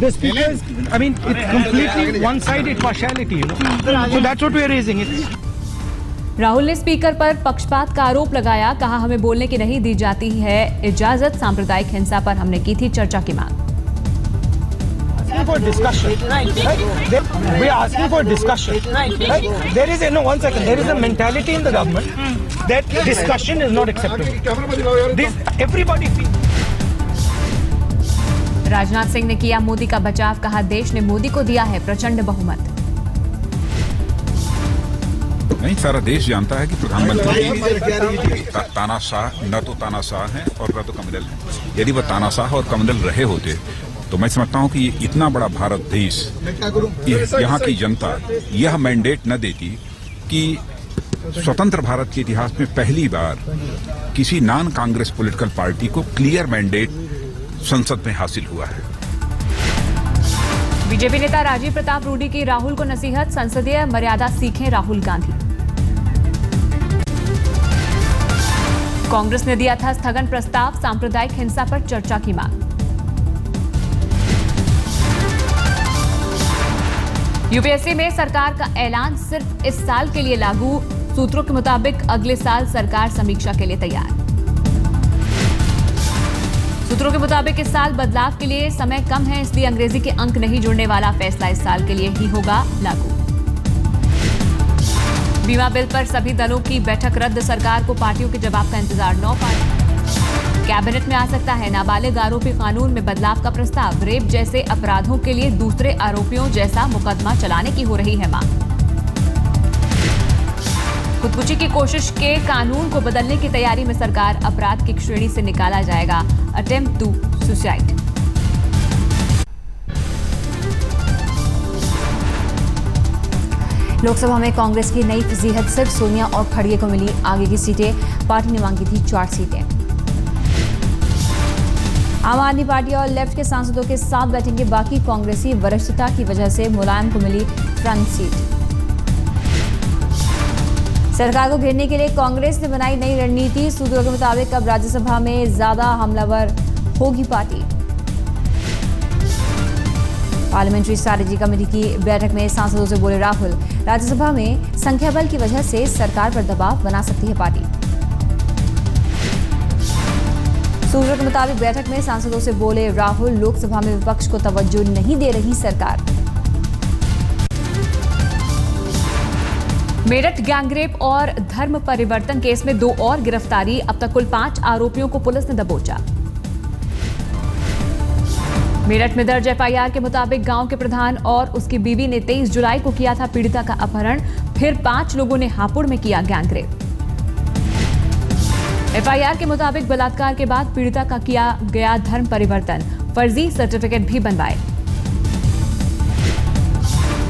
The speaker is, I mean, it's completely one-sided partiality, you know. So that's what we are raising. Rahul ने speaker पर पक्षपात का आरोप लगाया, कहा हमें बोलने की नहीं दी जाती है इजाजत, सांप्रदायिक हिंसा पर हमने की थी चर्चा की मांग। For discussion, right? We are asking for discussion, right? There is one second. There is a mentality in the government that discussion is not acceptable. This everybody feels. Rajnath Singh ने किया मोदी का बचाव, कहा देश ने मोदी को दिया है प्रचंड बहुमत। नहीं, सारा देश जानता है कि प्रधानमंत्री तानाशाह न तो तानाशाह हैं और न तो कमदल हैं। यदि वह तानाशाह और कमदल रहे होते तो मैं समझता हूं कि ये इतना बड़ा भारत देश, यहाँ की जनता यह मैंडेट न देती कि स्वतंत्र भारत के इतिहास में पहली बार किसी नॉन कांग्रेस पॉलिटिकल पार्टी को क्लियर मैंडेट संसद में हासिल हुआ है। बीजेपी नेता राजीव प्रताप रूडी की राहुल को नसीहत, संसदीय मर्यादा सीखें राहुल गांधी। कांग्रेस ने दिया था स्थगन प्रस्ताव, सांप्रदायिक हिंसा पर चर्चा की मांग। यूपीएससी में सरकार का ऐलान सिर्फ इस साल के लिए लागू, सूत्रों के मुताबिक अगले साल सरकार समीक्षा के लिए तैयार। सूत्रों के मुताबिक इस साल बदलाव के लिए समय कम है, इसलिए अंग्रेजी के अंक नहीं जुड़ने वाला फैसला इस साल के लिए ही होगा लागू। बीमा बिल पर सभी दलों की बैठक रद्द, सरकार को पार्टियों के जवाब का इंतजार। 9 पार्टी कैबिनेट में आ सकता है नाबालिग आरोपी कानून में बदलाव का प्रस्ताव, रेप जैसे अपराधों के लिए दूसरे आरोपियों जैसा मुकदमा चलाने की हो रही है मांग। खुदकुशी की कोशिश के कानून को बदलने की तैयारी में सरकार, अपराध की श्रेणी से निकाला जाएगा अटेम्प्ट टू सुसाइड। लोकसभा में कांग्रेस की नई फजीहत, सिर्फ सोनिया और खड़गे को मिली आगे की सीटें, पार्टी ने मांगी थी 4 सीटें। आम आदमी पार्टी और लेफ्ट के सांसदों के साथ बैठेंगे बाकी कांग्रेसी, वरिष्ठता की वजह से मुलायम को मिली फ्रंट सीट। सरकार को घेरने के लिए कांग्रेस ने बनाई नई रणनीति, सूत्रों के मुताबिक अब राज्यसभा में ज्यादा हमलावर होगी पार्टी। पार्लियामेंट्री स्ट्रैटेजी कमेटी की बैठक में सांसदों से बोले राहुल, राज्यसभा में संख्या बल की वजह से सरकार पर दबाव बना सकती है पार्टी। सूत्रों के मुताबिक बैठक में सांसदों से बोले राहुल, लोकसभा में विपक्ष को तवज्जो नहीं दे रही सरकार। मेरठ गैंगरेप और धर्म परिवर्तन केस में 2 और गिरफ्तारी, अब तक कुल 5 आरोपियों को पुलिस ने दबोचा। मेरठ में दर्ज एफआईआर के मुताबिक गांव के प्रधान और उसकी बीवी ने 23 जुलाई को किया था पीड़िता का अपहरण, फिर 5 लोगों ने हापुड़ में किया गैंगरेप। एफआईआर के मुताबिक बलात्कार के बाद पीड़िता का किया गया धर्म परिवर्तन, फर्जी सर्टिफिकेट भी बनवाए।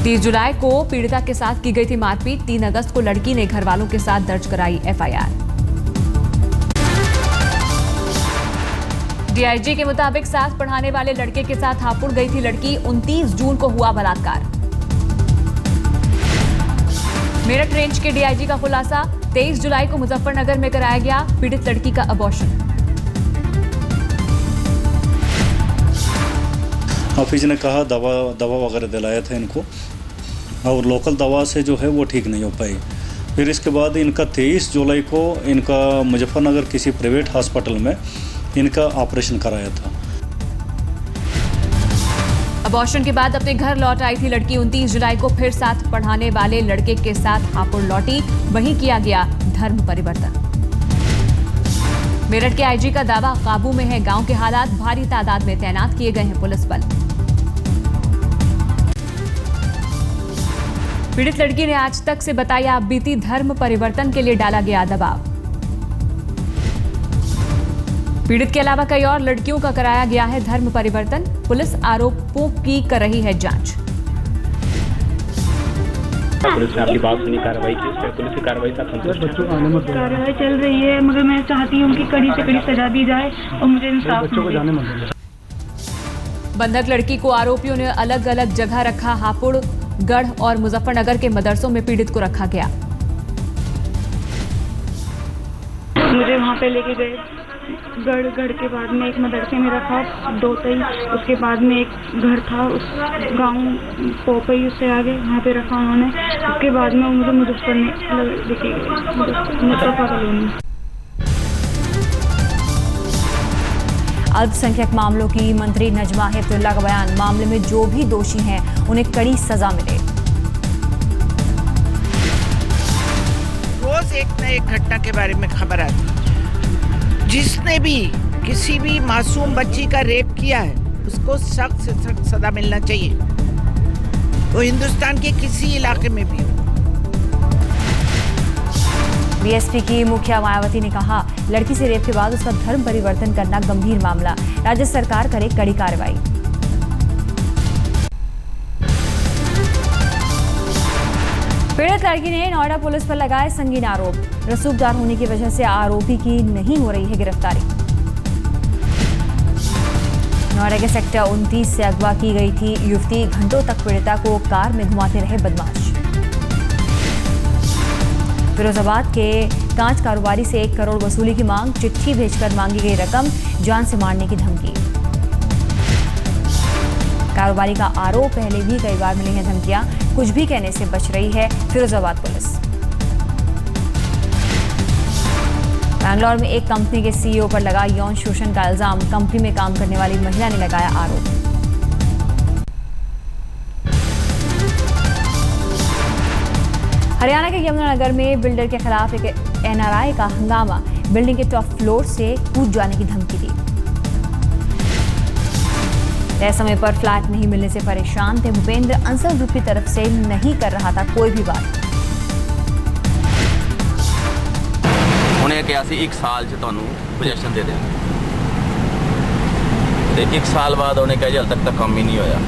30 जुलाई को पीड़िता के साथ की गई थी मारपीट, 3 अगस्त को लड़की ने घर वालों के साथ दर्ज कराई एफआईआर। डीआईजी के मुताबिक साथ पढ़ाने वाले लड़के के साथ हापुड़ गई थी लड़की, 29 जून को हुआ बलात्कार। मेरठ रेंज के डीआईजी का खुलासा, 23 जुलाई को मुजफ्फरनगर में कराया गया पीड़ित लड़की का अबॉर्शन। ऑफिस ने कहा दवा वगैरह दिलाया था इनको, और लोकल दवा से जो है वो ठीक नहीं हो पाई। फिर इसके बाद इनका 23 जुलाई को इनका मुजफ्फरनगर किसी प्राइवेट हॉस्पिटल में इनका ऑपरेशन कराया था। अबॉर्शन के बाद अपने घर लौट आई थी लड़की, 29 जुलाई को फिर साथ पढ़ाने वाले लड़के के साथ हापुड़ लौटी, वहीं किया गया धर्म परिवर्तन। मेरठ के आईजी का दावा, काबू में है गांव के हालात, भारी तादाद में तैनात किए गए हैं पुलिस बल। पीड़ित लड़की ने आज तक से बताया बीती धर्म परिवर्तन के लिए डाला गया दबाव। पीड़ित के अलावा कई और लड़कियों का कराया गया है धर्म परिवर्तन, पुलिस आरोपों की कर रही है जांच। पुलिस ने आपकी बात सुनी, कार्रवाई की, उस पर पुलिस की कार्रवाई का संतुष्ट है? कार्रवाई चल रही है, मगर मैं चाहती हूँ कि कड़ी से कड़ी सजा दी जाए और मुझे इंसाफ मिले। बंधक लड़की को आरोपियों ने अलग अलग जगह रखा, हापुड़, गढ़ और मुजफ्फरनगर के मदरसों में पीड़ित को रखा गया। मुझे वहाँ पे लेके गए गढ़ के बाद में एक मदरसे में रखा, दोतई, उसके बाद में एक घर था उस गांव पोपई, उससे आगे वहाँ पे रखा उन्होंने। उसके बाद में मुझे मुजफ्फर मुस्तफा कॉलोनी। अल्पसंख्यक मामलों की मंत्री नजमा हेपतुल्ला का बयान, मामले में जो भी दोषी हैं उन्हें कड़ी सजा मिले। रोज एक न एक घटना के बारे में खबर आती है। जिसने भी किसी भी मासूम बच्ची का रेप किया है उसको सख्त से सख्त सजा मिलना चाहिए, वो हिंदुस्तान के किसी इलाके में भी हो। बीएसपी की मुखिया मायावती ने कहा, लड़की से रेप के बाद उसका धर्म परिवर्तन करना गंभीर मामला, राज्य सरकार करे कड़ी कार्रवाई। पीड़ित लड़की ने नोएडा पुलिस पर लगाए संगीन आरोप, रसूखदार होने की वजह से आरोपी की नहीं हो रही है गिरफ्तारी। नोएडा के सेक्टर 29 से अगवा की गई थी युवती, घंटों तक पीड़िता को कार में घुमाते रहे बदमाश। फिरोजाबाद के कांच कारोबारी से 1 करोड़ वसूली की मांग, चिट्ठी भेजकर मांगी गई रकम, जान से मारने की धमकी। कारोबारी का आरोप, पहले भी कई बार मिली हैं धमकियां, कुछ भी कहने से बच रही है फिरोजाबाद पुलिस। बैंगलोर में एक कंपनी के सीईओ पर लगा यौन शोषण का इल्जाम, कंपनी में काम करने वाली महिला ने लगाया आरोप। हरियाणा के यमुनानगर में बिल्डर के खिलाफ एक एनआरआई का हंगामा, बिल्डिंग के टॉप फ्लोर से कूद जाने की धमकी दी। तय समय पर फ्लैट नहीं मिलने से परेशान थे भूपेंद्र, अंसल ग्रुप की तरफ से नहीं कर रहा था कोई भी बात। उन्हें कहा सी 1 साल च तुहानू पोजेशन दे देंगे, ते 1 साल बाद उन्हें कहा जी हाल तक काम ही नहीं होया।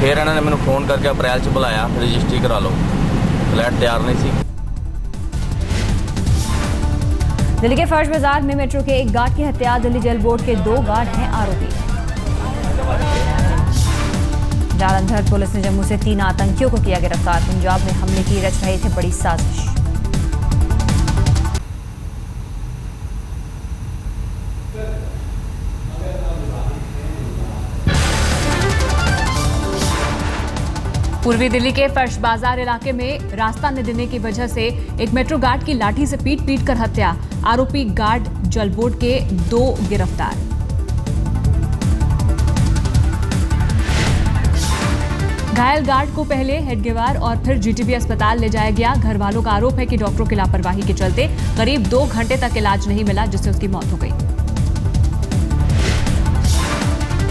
फिर इन्होंने मैंने फोन करके अप्रैल च बुलाया, रजिस्ट्री करा लो, फ्लैट तैयार नहीं सी। दिल्ली के फर्श बाजार में मेट्रो के एक गार्ड की हत्या, दिल्ली जेल बोर्ड के 2 गार्ड हैं आरोपी। जालंधर पुलिस ने जम्मू से 3 आतंकियों को किया गिरफ्तार, पंजाब में हमले की रच रहे थे बड़ी साजिश। पूर्वी दिल्ली के फर्श बाजार इलाके में रास्ता न देने की वजह से एक मेट्रो गार्ड की लाठी से पीट कर हत्या, आरोपी गार्ड जल बोर्ड के 2 गिरफ्तार। घायल गार्ड को पहले हेडगेवार और फिर जीटीबी अस्पताल ले जाया गया। घर वालों का आरोप है कि डॉक्टरों की लापरवाही के चलते करीब 2 घंटे तक इलाज नहीं मिला, जिससे उसकी मौत हो गई।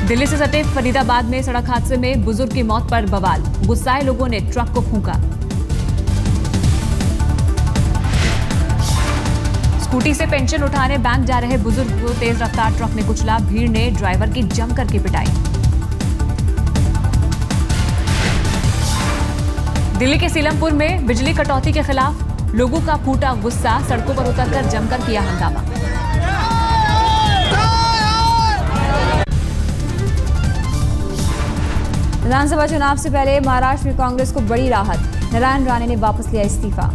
दिल्ली से सटे फरीदाबाद में सड़क हादसे में बुजुर्ग की मौत पर बवाल, गुस्साए लोगों ने ट्रक को फूंका। स्कूटी से पेंशन उठाने बैंक जा रहे बुजुर्ग को तेज रफ्तार ट्रक ने कुचला, भीड़ ने ड्राइवर की जमकर की पिटाई। दिल्ली के सीलमपुर में बिजली कटौती के खिलाफ लोगों का फूटा गुस्सा, सड़कों पर उतरकर जमकर किया हंगामा। विधानसभा चुनाव से पहले महाराष्ट्र में कांग्रेस को बड़ी राहत, नारायण राणे ने वापस लिया इस्तीफा।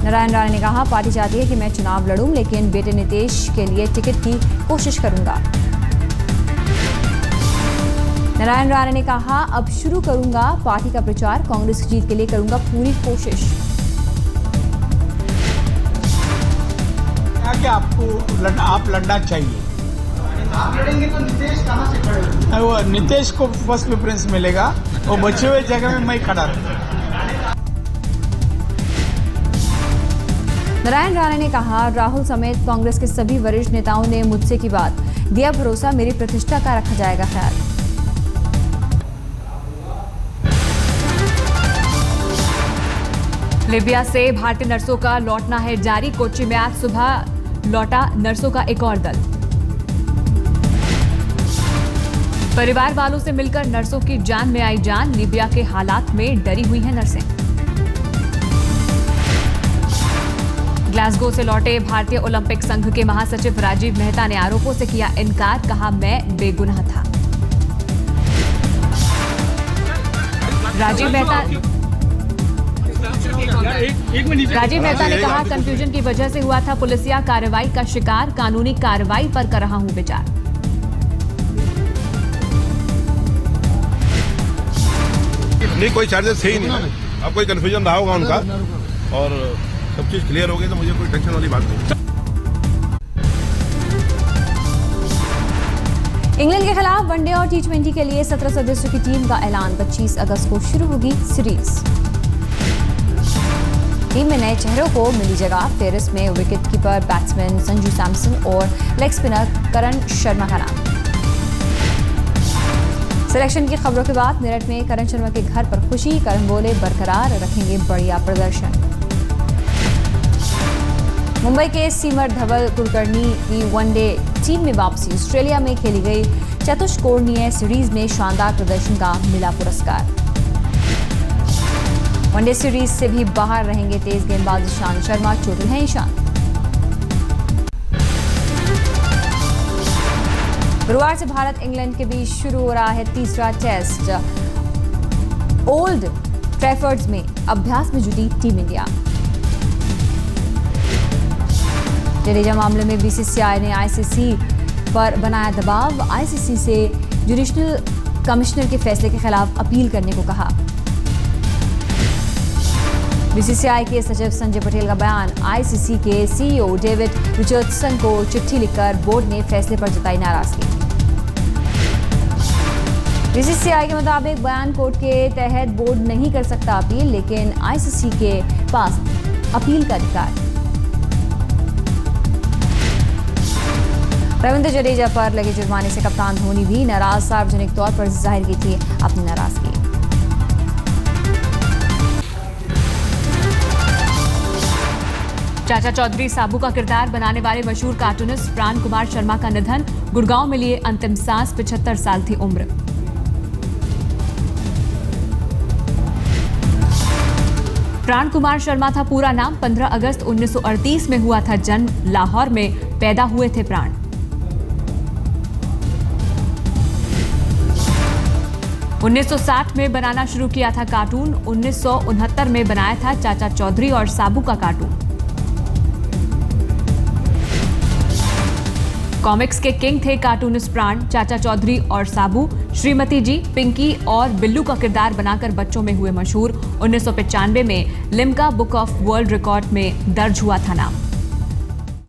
नारायण राणे ने कहा, पार्टी चाहती है कि मैं चुनाव लड़ूं, लेकिन बेटे नीतीश के लिए टिकट की कोशिश करूंगा। नारायण राणे ने कहा, अब शुरू करूंगा पार्टी का प्रचार, कांग्रेस की जीत के लिए करूंगा पूरी कोशिश। आप लड़ना चाहिए, आप लड़ेंगे तो नीतीश कहां से खड़े? वो नीतीश को फर्स्ट प्रेफरेंस मिलेगा, वो बचे हुए जगह में मैं खड़ा रहूंगा। नारायण राणे ने कहा, राहुल समेत कांग्रेस के सभी वरिष्ठ नेताओं ने मुझसे की बात, दिया भरोसा, मेरी प्रतिष्ठा का रखा जाएगा ख्याल। लीबिया से भारतीय नर्सों का लौटना है जारी, कोच्चि में आज सुबह लौटा नर्सों का एक और दल। परिवार वालों से मिलकर नर्सों की जान में आई जान, लीबिया के हालात में डरी हुई हैं नर्सें। ग्लासगो से लौटे भारतीय ओलंपिक संघ के महासचिव राजीव मेहता ने आरोपों से किया इनकार, कहा मैं बेगुनाह था। राजीव मेहता ने कहा, कंफ्यूजन की वजह से हुआ था पुलिसिया कार्रवाई का शिकार, कानूनी कार्रवाई पर कर रहा हूं विचार। नहीं, कोई चार्जेस है ही नहीं। अब कोई कंफ्यूजन रहा होगा उनका और सब चीज क्लियर हो गई तो मुझे कोई टेंशन वाली बात नहीं। इंग्लैंड के खिलाफ वनडे और टी20 के लिए 17 सदस्यों की टीम का ऐलान। 25 अगस्त को शुरू होगी सीरीज। टीम में नए चेहरों को मिली जगह। फेरिस में wicket keeper batsman Sanju Samson और लेग स्पिनर करण शर्मा का नाम। सिलेक्शन की खबरों के बाद मेरठ में करण शर्मा के घर पर खुशी। करण बोले, बरकरार रखेंगे बढ़िया प्रदर्शन। मुंबई के सीमर धवल कुलकर्णी की वनडे टीम में वापसी। ऑस्ट्रेलिया में खेली गई चतुष्कोणीय सीरीज में शानदार प्रदर्शन का मिला पुरस्कार। वनडे सीरीज से भी बाहर रहेंगे तेज गेंदबाज ईशांत शर्मा, चोटिल हैं ईशांत। गुरुवार से भारत इंग्लैंड के बीच शुरू हो रहा है तीसरा टेस्ट। ओल्ड ट्रैफर्ड में अभ्यास में जुटी टीम इंडिया। जडेजा मामले में बीसीसीआई ने आईसीसी पर बनाया दबाव। आईसीसी से जुडिशल कमिश्नर के फैसले के खिलाफ अपील करने को कहा। बीसीसीआई के सचिव संजय पटेल का बयान। आईसीसी के सीईओ डेविड रिचर्डसन को चिट्ठी लिखकर बोर्ड ने फैसले पर जताई नाराजगी। बीसीसीआई के मुताबिक बयान कोर्ट के तहत बोर्ड नहीं कर सकता अपील, लेकिन आईसीसी के पास अपील का अधिकार। रविंद्र जडेजा पर लगे जुर्माने से कप्तान धोनी भी नाराज। सार्वजनिक तौर पर जाहिर की थी अपनी नाराजगी। चाचा चौधरी साबू का किरदार बनाने वाले मशहूर कार्टूनिस्ट प्राण कुमार शर्मा का निधन। गुड़गांव में लिए अंतिम सांस। 75 साल थी उम्र। प्राण कुमार शर्मा था पूरा नाम। 15 अगस्त 1938 में हुआ था जन्म। लाहौर में पैदा हुए थे प्राण। 1960 में बनाना शुरू किया था कार्टून। 1969 में बनाया था चाचा चौधरी और साबू का कार्टून। कॉमिक्स के किंग थे कार्टूनिस्ट प्राण। चाचा चौधरी और साबू श्रीमती जी, पिंकी और बिल्लू का किरदार बनाकर बच्चों में हुए मशहूर। 1995 में Limca book of world record में दर्ज हुआ था नाम।